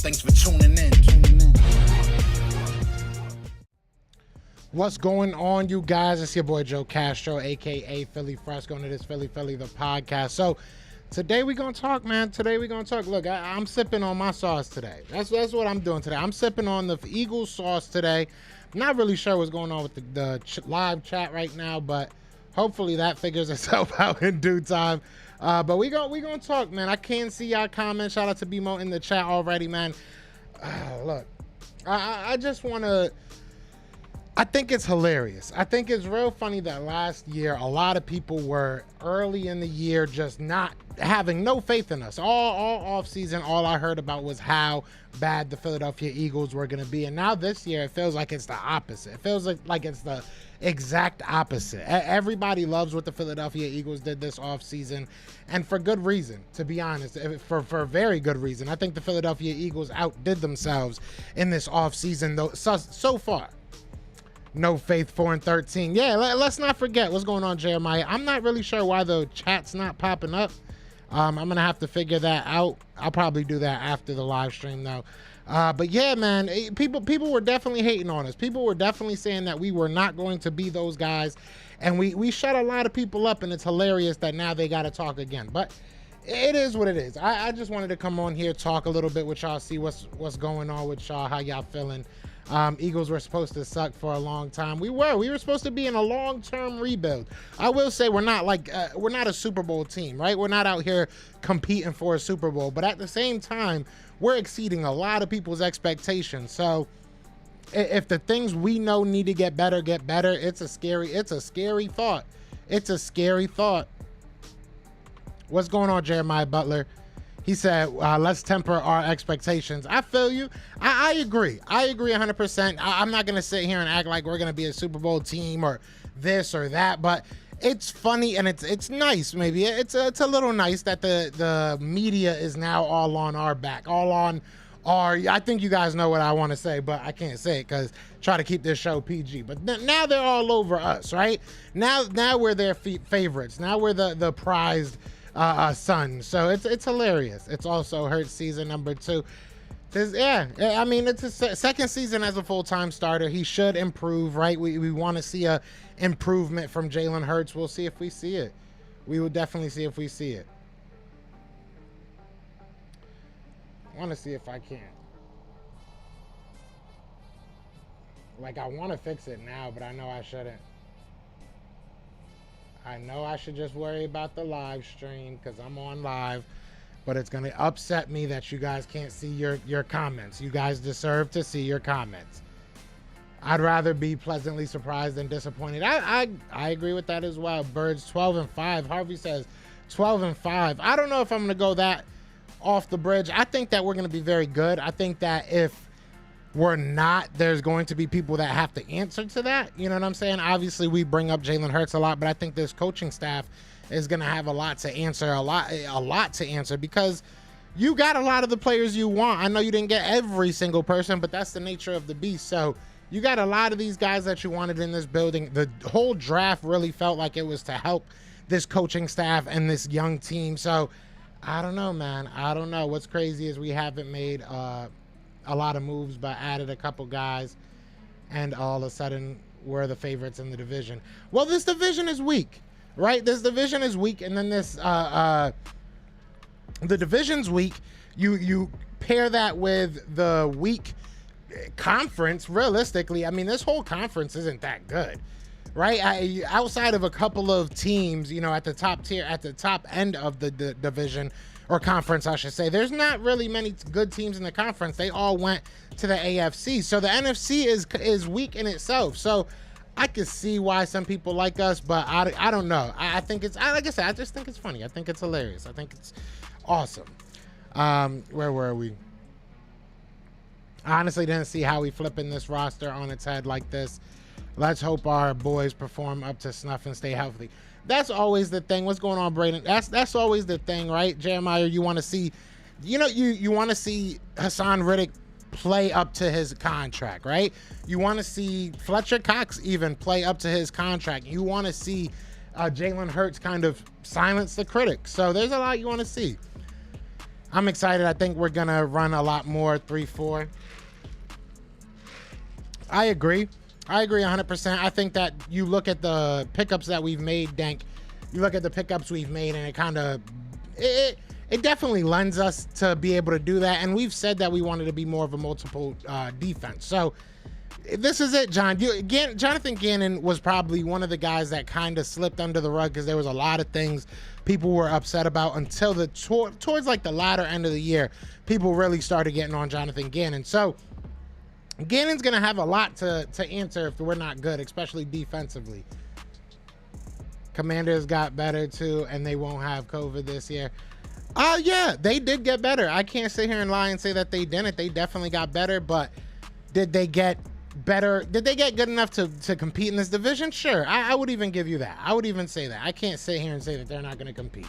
Thanks for tuning in. What's going on, you guys? It's your boy Joe Castro, aka Philly Fresco, and it is Philly the podcast. So today we gonna talk, man. Today we gonna talk. Look, I'm sipping on my sauce today. That's what I'm doing today. I'm sipping on the Eagles sauce today. I'm not really sure what's going on with the live chat right now, but hopefully that figures itself out in due time. But we gonna talk, man. I can't see y'all comments. Shout out to BMO in the chat already, man. Look, I just wanna. I think it's hilarious. I think it's real funny that last year a lot of people were early in the year just not having no faith in us. All offseason, all I heard about was how bad the Philadelphia Eagles were going to be. And now this year, it feels like it's the opposite. It feels like it's the exact opposite. Everybody loves what the Philadelphia Eagles did this offseason, and for good reason, to be honest, for very good reason. I think the Philadelphia Eagles outdid themselves in this offseason, though, so far. No faith, 4-13. Yeah, let's not forget what's going on, Jeremiah. I'm not really sure why the chat's not popping up. I'm gonna have to figure that out. I'll probably do that after the live stream, though. But yeah, man, people were definitely hating on us. People were definitely saying that we were not going to be those guys, and we shut a lot of people up. And it's hilarious that now they got to talk again. But it is what it is. I just wanted to come on here, talk a little bit with y'all, see what's going on with y'all, how y'all feeling. Eagles were supposed to suck for a long time. We were supposed to be in a long-term rebuild. I will say we're not a Super Bowl team, right? We're not out here competing for a Super Bowl, but at the same time, we're exceeding a lot of people's expectations. So if the things we know need to get better, it's a scary thought. It's a scary thought. What's going on, Jeremiah Butler? He said, let's temper our expectations. I feel you. I agree. I agree 100%. I'm not going to sit here and act like we're going to be a Super Bowl team or this or that, but it's funny and it's nice. Maybe it's a little nice that the media is now all on our back, all on our, I think you guys know what I want to say, but I can't say it because try to keep this show PG. But now they're all over us, right? Now we're their favorites. Now we're the prized son. So it's hilarious. It's also Hurts season number 2. I mean, it's a second season as a full-time starter. He should improve, right? We want to see a improvement from Jalen Hurts. We'll see if we see it. We will definitely see if we see it. I want to see if I can. Like, I want to fix it now, but I know I shouldn't. I know I should just worry about the live stream because I'm on live, but it's going to upset me that you guys can't see your comments. You guys deserve to see your comments. I'd rather be pleasantly surprised than disappointed. I agree with that as well. Birds 12-5. Harvey says 12-5. I don't know if I'm going to go that off the bridge. I think that we're going to be very good. I think that if we're not, there's going to be people that have to answer to that. You know what I'm saying? Obviously, we bring up Jalen Hurts a lot, but I think this coaching staff is going to have a lot to answer, a lot to answer, because you got a lot of the players you want. I know you didn't get every single person, but that's the nature of the beast. So you got a lot of these guys that you wanted in this building. The whole draft really felt like it was to help this coaching staff and this young team. So I don't know, man. I don't know. What's crazy is we haven't made a lot of moves, but added a couple guys, and all of a sudden we're the favorites in the division. Well, this division is weak, right? This division is weak, and then the division's weak. You pair that with the weak conference. Realistically, I mean, this whole conference isn't that good, right? Outside of a couple of teams, you know, at the top tier, at the top end of the division, or conference, I should say, there's not really many good teams in the conference. They all went to the AFC. So the NFC is weak in itself. So I could see why some people like us, but I don't know. I think it's, like I said, I just think it's funny. I think it's hilarious. I think it's awesome. Where were we? I honestly didn't see how we flipping this roster on its head like this. Let's hope our boys perform up to snuff and stay healthy. That's always the thing. What's going on, Braden? That's always the thing, right? Jeremiah, you want to see, you know, you want to see Hassan Riddick play up to his contract, right? You want to see Fletcher Cox even play up to his contract. You want to see Jalen Hurts kind of silence the critics. So there's a lot you want to see. I'm excited. I think we're going to run a lot more 3-4. I agree 100%. I think that you look at the pickups that we've made, Dank. You look at the pickups we've made, and it kind of it definitely lends us to be able to do that. And we've said that we wanted to be more of a multiple defense. So this is it, John. Jonathan Gannon was probably one of the guys that kind of slipped under the rug because there was a lot of things people were upset about until towards like the latter end of the year. People really started getting on Jonathan Gannon. So Gannon's going to have a lot to answer if we're not good, especially defensively. Commanders got better too, and they won't have COVID this year. Yeah, they did get better. I can't sit here and lie and say that they didn't. They definitely got better, but did they get better? Did they get good enough to compete in this division? Sure, I would even give you that. I would even say that. I can't sit here and say that they're not going to compete.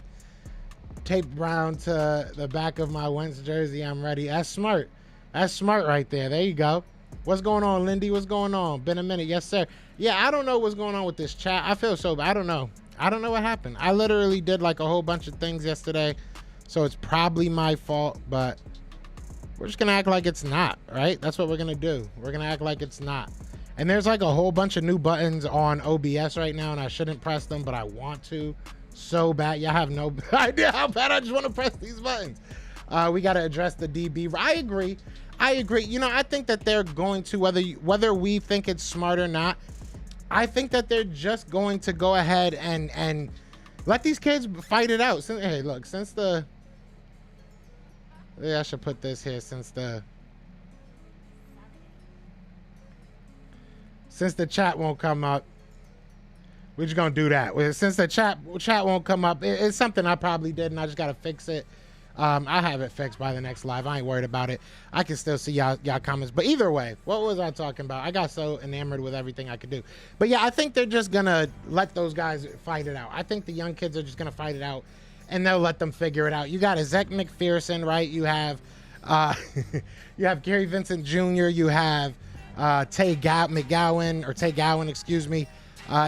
Tape Brown to the back of my Wentz jersey. I'm ready. That's smart. That's smart right there. There you go. What's going on, Lindy? What's going on? Been a minute. Yes, sir. Yeah, I don't know what's going on with this chat. I feel so bad. I don't know. I don't know what happened. I literally did like a whole bunch of things yesterday, so it's probably my fault, but we're just going to act like it's not, right? That's what we're going to do. We're going to act like it's not. And there's like a whole bunch of new buttons on OBS right now, and I shouldn't press them, but I want to so bad. Y'all have no idea how bad I just want to press these buttons. We got to address the DB. I agree. You know, I think that they're going to, whether we think it's smart or not, I think that they're just going to go ahead and let these kids fight it out. Hey, look, I should put this here since the chat won't come up. We're just gonna do that. Since the chat won't come up, it's something I probably did, and I just gotta fix it. I have it fixed by the next live. I ain't worried about it. I can still see y'all comments. But either way, what was I talking about? I got so enamored with everything I could do. But yeah, I think they're just gonna let those guys fight it out. I think the young kids are just gonna fight it out, and they'll let them figure it out. You got Zach McPherson, right? You have you have Gary Vincent Jr. You have Tay Gowan, excuse me.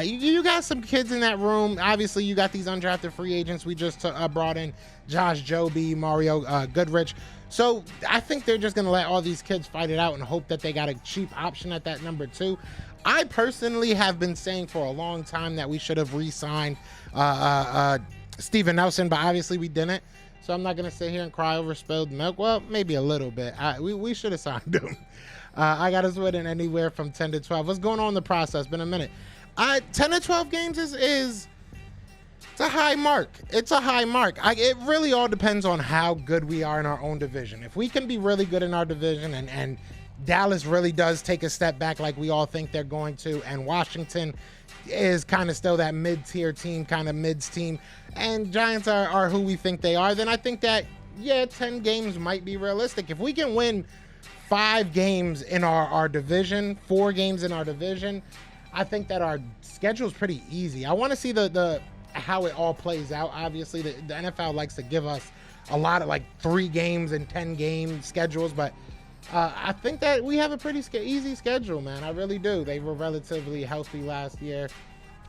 You got some kids in that room. Obviously, you got these undrafted free agents. We just brought in Josh Joby, Mario Goodrich. So I think they're just going to let all these kids fight it out and hope that they got a cheap option at that number 2. I personally have been saying for a long time that we should have re-signed Steven Nelson, but obviously we didn't. So I'm not going to sit here and cry over spilled milk. Well, maybe a little bit. We should have signed him. I got us winning anywhere from 10 to 12. What's going on in the process? Been a minute. 10 to 12 games is it's a high mark. It's a high mark. It really all depends on how good we are in our own division. If we can be really good in our division and Dallas really does take a step back like we all think they're going to, and Washington is kind of still that mid-tier team, kind of mids team, and Giants are who we think they are, then I think that, yeah, 10 games might be realistic. If we can win 5 games in our division, 4 games in our division, I think that our schedule is pretty easy. I want to see the how it all plays out. Obviously, the NFL likes to give us a lot of like 3 games and 10 game schedules, but I think that we have a pretty easy schedule, man. I really do. They were relatively healthy last year.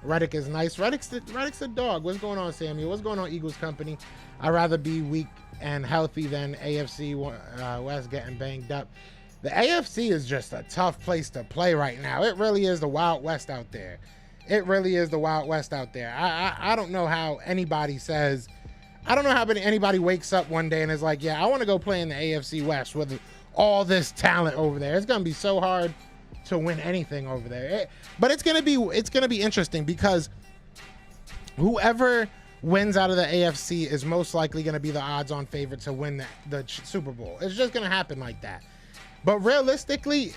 Reddick is nice. Reddick's a dog. What's going on, Samuel? What's going on, Eagles Company? I'd rather be weak and healthy than AFC West getting banged up. The AFC is just a tough place to play right now. It really is the Wild West out there. It really is the Wild West out there. I don't know how anybody says, I don't know how anybody wakes up one day and is like, yeah, I want to go play in the AFC West with all this talent over there. It's going to be so hard to win anything over there. But it's going to be interesting because whoever wins out of the AFC is most likely going to be the odds-on favorite to win the Super Bowl. It's just going to happen like that. But realistically,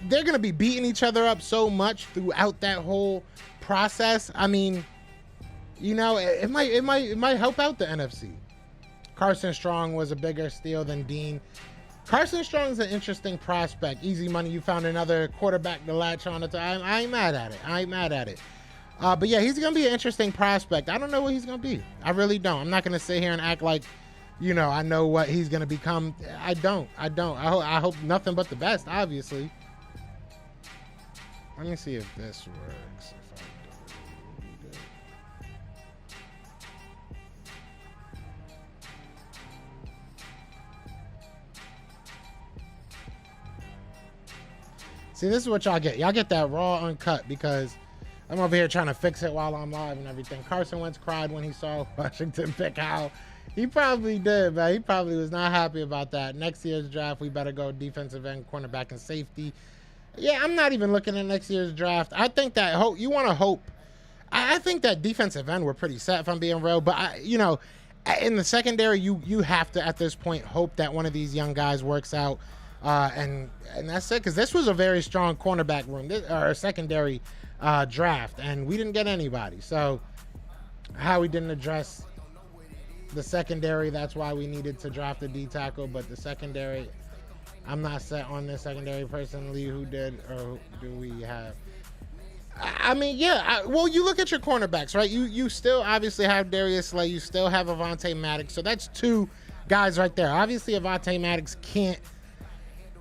they're going to be beating each other up so much throughout that whole process. I mean, you know, it might help out the NFC. Carson Strong was a bigger steal than Dean. Carson Strong's an interesting prospect. Easy money. You found another quarterback to latch on to. I ain't mad at it. But yeah, he's going to be an interesting prospect. I don't know what he's going to be. I really don't. I'm not going to sit here and act like, you know, I know what he's going to become. I don't. I hope nothing but the best, obviously. Let me see if this works. If I do it. See, this is what y'all get. Y'all get that raw uncut because I'm over here trying to fix it while I'm live and everything. Carson Wentz cried when he saw Washington pick Howell. He probably did, man. He probably was not happy about that. Next year's draft, we better go defensive end, cornerback, and safety. Yeah, I'm not even looking at next year's draft. I think that you want to hope. I think that defensive end we're pretty set, if I'm being real. But, in the secondary, you have to, at this point, hope that one of these young guys works out. And that's it, because this was a very strong cornerback room, or secondary draft, and we didn't get anybody. So how we didn't address the secondary, that's why we needed to draft a D tackle. But the secondary, I'm not set on this secondary personally. Who did, or who do we have? I mean, yeah. Well, you look at your cornerbacks, right? You still obviously have Darius Slay. You still have Avonte Maddox. So that's two guys right there. Obviously, Avonte Maddox can't.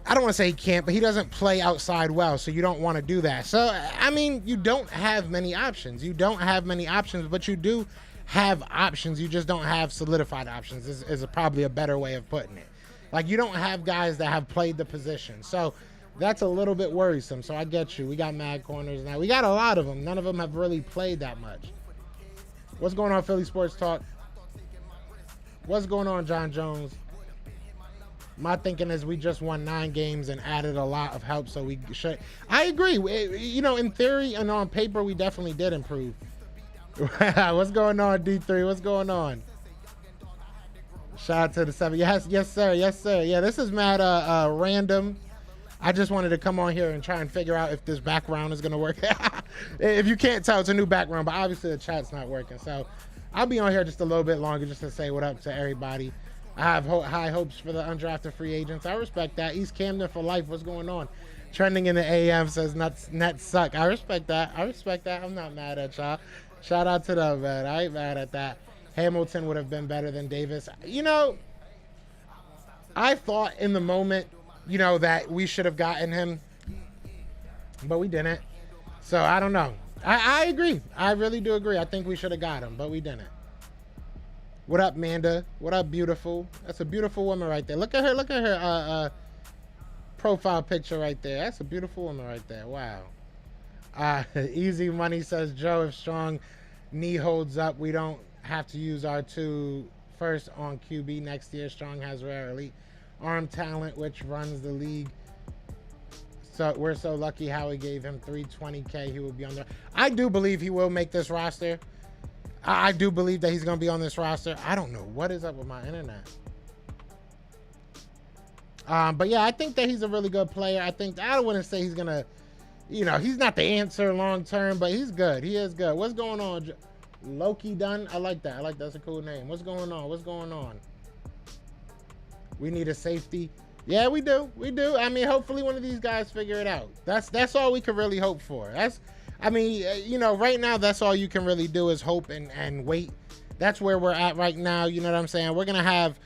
I don't want to say he can't, but he doesn't play outside well, so you don't want to do that. So, I mean, you don't have many options. But you do have options. You just don't have solidified options, is probably a better way of putting it. Like, you don't have guys that have played the position. So, that's a little bit worrisome. So, I get you. We got mad corners now. We got a lot of them. None of them have really played that much. What's going on, Philly Sports Talk? What's going on, John Jones? My thinking is we just won 9 games and added a lot of help, so we should. I agree. In theory and on paper, we definitely did improve. What's going on, D3? What's going on? Shout out to the 7. Yes, sir. Yeah, this is mad random. I just wanted to come on here and try and figure out if this background is going to work. If you can't tell, it's a new background, but obviously the chat's not working. So I'll be on here just a little bit longer just to say what up to everybody. I have high hopes for the undrafted free agents. I respect that. East Camden for life. What's going on? Trending in the AM says Nets suck. I respect that. I'm not mad at y'all. Shout out to them, man. I ain't mad at that. Hamilton would have been better than Davis. I thought in the moment, that we should have gotten him, but we didn't. So I don't know. I agree. I really do agree. I think we should have got him, but we didn't. What up, Manda? What up, beautiful? That's a beautiful woman right there. Look at her profile picture right there. That's a beautiful woman right there. Wow. Easy Money says, Joe, if Strong knee holds up, we don't have to use our 2 first on QB next year. Strong has rare elite arm talent, which runs the league. So we're so lucky Howie gave him $320K. He will be on there. I do believe he will make this roster. I do believe that he's going to be on this roster. I don't know what is up with my internet. But yeah, I think that he's a really good player. I don't want to say he's going to, he's not the answer long term, but he's good. He is good. What's going on? Loki Dunn? I like that. That's a cool name. What's going on? We need a safety. Yeah, we do. I mean, hopefully one of these guys figure it out. That's all we can really hope for. Right now, that's all you can really do is hope and wait. That's where we're at right now. You know what I'm saying? We're going to have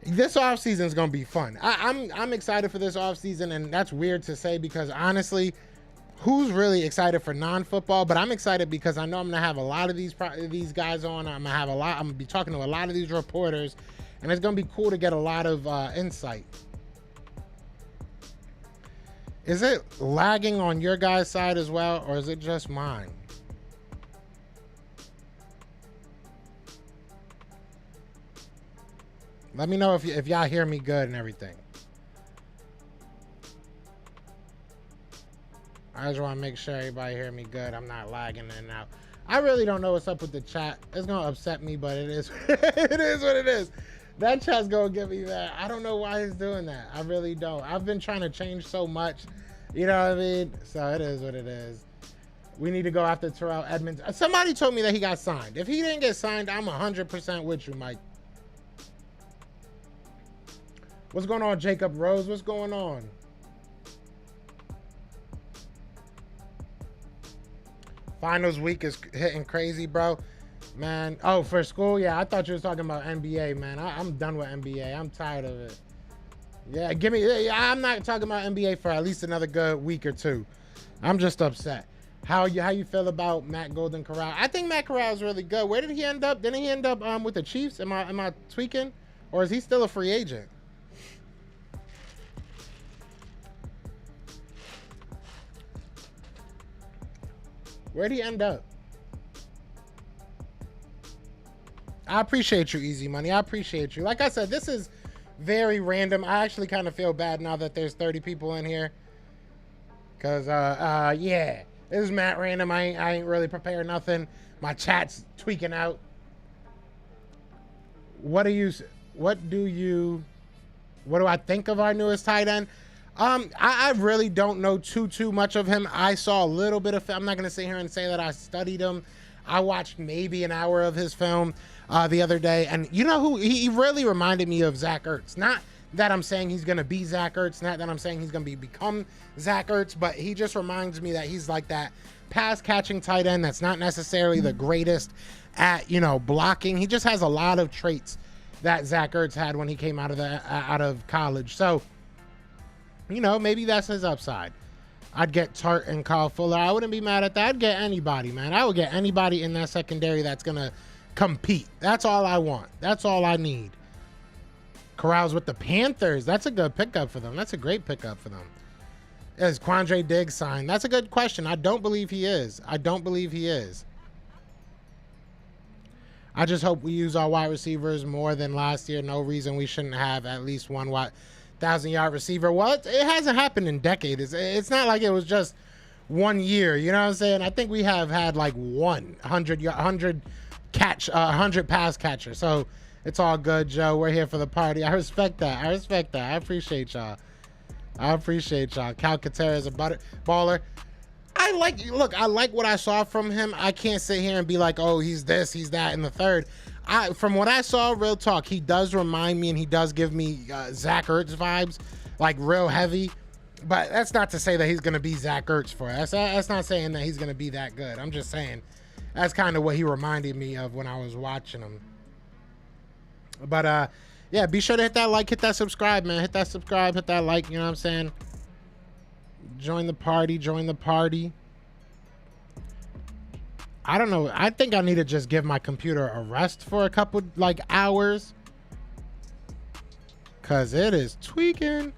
this offseason is going to be fun. I'm excited for this offseason, and that's weird to say because honestly, who's really excited for non-football? But I'm excited because I know I'm going to have a lot of these guys on. I'm going to be talking to a lot of these reporters, and it's going to be cool to get a lot of insight. Is it lagging on your guys' side as well, or is it just mine? Let me know if y'all hear me good and everything. I just want to make sure everybody hear me good. I'm not lagging in and out. I really don't know what's up with the chat. It's going to upset me, but it is it is what it is. That chat's going to get me mad. I don't know why he's doing that. I really don't. I've been trying to change so much. You know what I mean? So it is what it is. We need to go after Terrell Edmonds. Somebody told me that he got signed. If he didn't get signed, I'm 100% with you, Mike. What's going on, Jacob Rose? What's going on? Finals week is hitting crazy, bro. Man. Oh, for school? Yeah, I thought you was talking about NBA, man. I'm done with NBA. I'm tired of it. Yeah, I'm not talking about NBA for at least another good week or two. I'm just upset. How you feel about Matt Golden Corral? I think Matt Corral is really good. Where did he end up? Didn't he end up with the Chiefs? Am I tweaking? Or is he still a free agent? Where'd he end up? I appreciate you, Easy Money. I appreciate you. Like I said, this is very random. I actually kind of feel bad now that there's 30 people in here. Because, yeah, this is mad random. I ain't really prepared nothing. My chat's tweaking out. What do I think of our newest tight end? I really don't know too much of him. I saw a little bit of film. I'm not going to sit here and say that I studied him. I watched maybe an hour of his film the other day. And you know who? He really reminded me of Zach Ertz. Not that I'm saying he's going to be Zach Ertz. Not that I'm saying he's going to become Zach Ertz. But he just reminds me that he's like that pass-catching tight end that's not necessarily the greatest at, you know, blocking. He just has a lot of traits that Zach Ertz had when he came out of college. So, you know, maybe that's his upside. I'd get Tart and Kyle Fuller. I wouldn't be mad at that. I'd get anybody, man. I would get anybody in that secondary that's going to compete. That's all I want. That's all I need. Corrals with the Panthers. That's a good pickup for them. That's a great pickup for them. Is Quandre Diggs signed? That's a good question. I don't believe he is. I don't believe he is. I just hope we use our wide receivers more than last year. No reason we shouldn't have at least one 1,000-yard receiver. Well, it hasn't happened in decades. It's not like it was just 1 year. You know what I'm saying? I think we have had like 100 pass catcher. So it's all good, Joe. We're here for the party. I respect that. I appreciate y'all. Cal Katera is a baller. I like what I saw from him. I can't sit here and be like, oh, he's this, he's that in the third. From what I saw, real talk, he does remind me and he does give me Zach Ertz vibes, like real heavy. But that's not to say that he's going to be Zach Ertz for us. That's not saying that he's going to be that good. I'm just saying that's kind of what he reminded me of when I was watching him. But, yeah, be sure to hit that like, hit that subscribe, man. Hit that subscribe, hit that like, you know what I'm saying? Join the party. I don't know. I think I need to just give my computer a rest for a couple hours. Cause it is tweaking.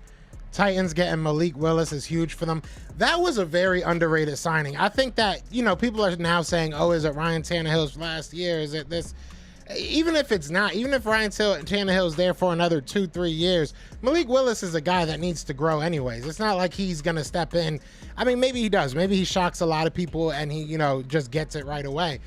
Titans getting Malik Willis is huge for them. That was a very underrated signing. I think that, you know, people are now saying, oh, is it Ryan Tannehill's last year? Is it this? Even if it's not, even if Ryan Tannehill's there for another 2-3 years, Malik Willis is a guy that needs to grow anyways. It's not like he's going to step in. I mean, maybe he does. Maybe he shocks a lot of people and he, you know, just gets it right away.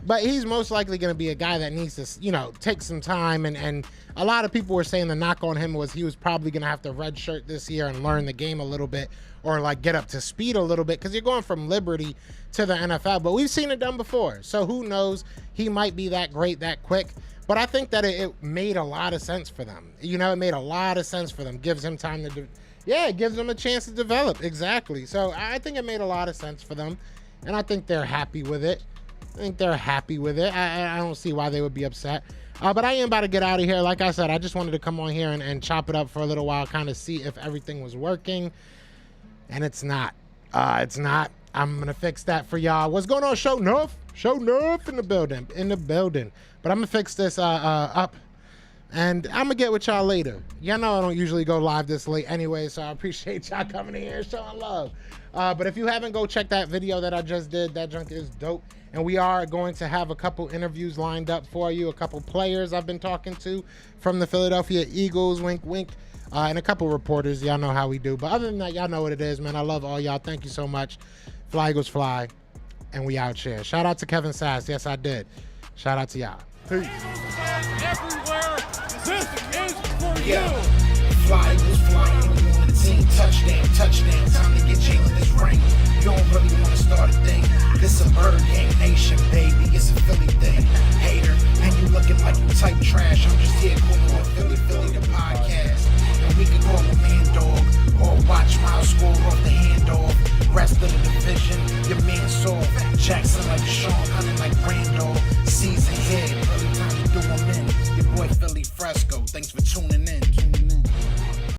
But he's most likely going to be a guy that needs to, you know, take some time. And a lot of people were saying the knock on him was he was probably going to have to redshirt this year and learn the game a little bit, or like get up to speed a little bit, because you're going from Liberty to the NFL. But we've seen it done before. So who knows? He might be that great that quick. But I think that it made a lot of sense for them. You know, it made a lot of sense for them. Gives him time to it gives them a chance to develop. Exactly. So I think it made a lot of sense for them. And I think they're happy with it. I don't see why they would be upset. But I am about to get out of here. Like I said, I just wanted to come on here and chop it up for a little while, kind of see if everything was working. And it's not. It's not. I'm going to fix that for y'all. What's going on, Show Nuff? Show Nuff in the building. But I'm going to fix this up. And I'm going to get with y'all later. Y'all know I don't usually go live this late anyway, so I appreciate y'all coming in here and showing love. But if you haven't, go check that video that I just did. That junk is dope. And we are going to have a couple interviews lined up for you. A couple players I've been talking to from the Philadelphia Eagles, wink, wink. And a couple reporters. Y'all know how we do. But other than that, y'all know what it is, man. I love all y'all. Thank you so much. Fly Eagles fly. And we out here. Shout out to Kevin Sass. Yes, I did. Shout out to y'all. Peace. Everywhere. This is for you. Yeah. Fly Eagles flying on the team. Touchdown. Time to get Jalen this ring. You don't really want to start a thing. This a bird game nation, baby. It's a Philly thing. Hater, and you looking like you type trash. I'm just here calling on Philly the podcast.